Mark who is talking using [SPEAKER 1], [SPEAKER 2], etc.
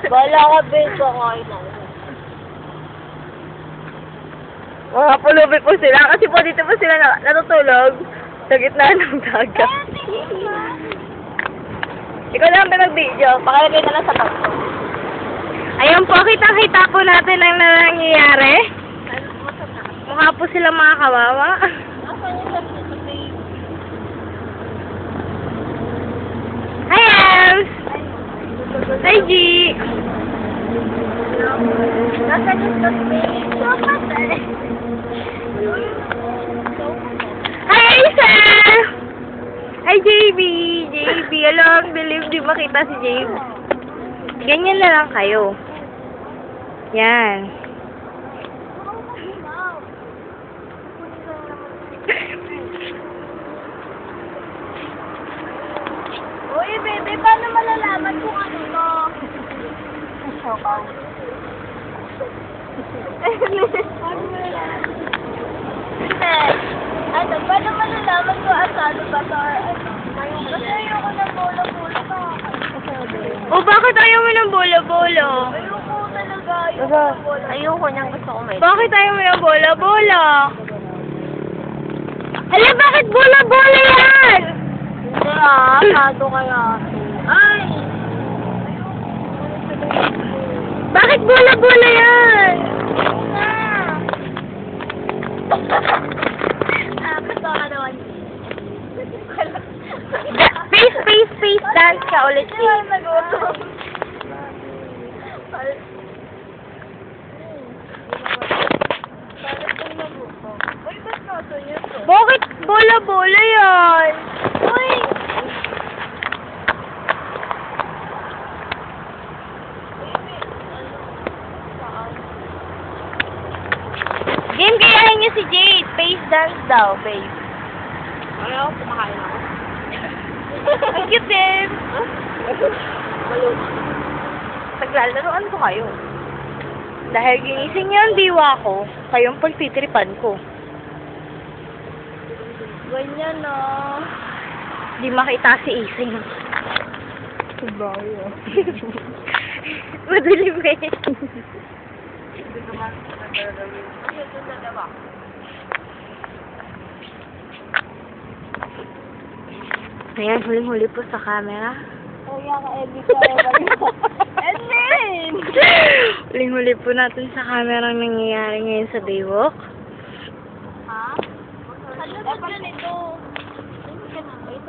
[SPEAKER 1] Bala ka, Ben. Kakain ako.
[SPEAKER 2] Mga pulubi po sila. Kasi po dito po sila natutulog sa gitna ng dagat. Ikaw lang pinag-video. Pakilagay na lang sa box. Ayun po, kitang-kita po natin ang nangyayari. Mukha po sila mga kawawa. Hi, Ems! Hi, G!
[SPEAKER 1] Nasaan yung toothpaste?
[SPEAKER 2] Hi, Aisa! Hi, JB! JB, alam, believe di makita si JB. Ganyan na lang kayo. Yan.
[SPEAKER 1] Uy, bebe, paano malalaman kung ano to? Shock out. Paano malalaman? Ano, paano malalaman kung asado ba to or ano? Kasi ayoko ng bola-bola ka.
[SPEAKER 2] O, bakit ayaw mo ng bola-bola?
[SPEAKER 1] Ayoko talaga. Ayoko ng bola. Ayoko niyang gusto ko may.
[SPEAKER 2] Bakit ayaw mo ng bola-bola? Hala, bakit bola-bola yan?
[SPEAKER 1] Hindi asado kaya. Ay!
[SPEAKER 2] Bakit bola-bola yan?
[SPEAKER 1] Gusto ka naman.
[SPEAKER 2] Face dance ka ulit.
[SPEAKER 1] Hindi lang nagutom. Uy, ba't kaso yun to?
[SPEAKER 2] Bakit bola-bola yan?
[SPEAKER 1] Uy!
[SPEAKER 2] Game, kayahin niyo si Jade. Face dance daw, babe.
[SPEAKER 1] Ayaw, kumakain ako.
[SPEAKER 2] Ang cute din. Naglalaroan ko kayo. Dahil ginising niyo ang diwa ko, kayong pagtitripan ko.
[SPEAKER 1] Ganyan na.
[SPEAKER 2] Di makita si Ising.
[SPEAKER 1] Bayo.
[SPEAKER 2] Madilim eh.
[SPEAKER 1] Hindi ko mas nagagawin. Ano ito na diba?
[SPEAKER 2] Ayan, huling-huli po sa camera.
[SPEAKER 1] Kaya ka-edit ka And then!
[SPEAKER 2] Huling-huli po natin sa camera ang nangyayari ngayon sa Daywalk.
[SPEAKER 1] Ha? Ano ba ganito? Ay,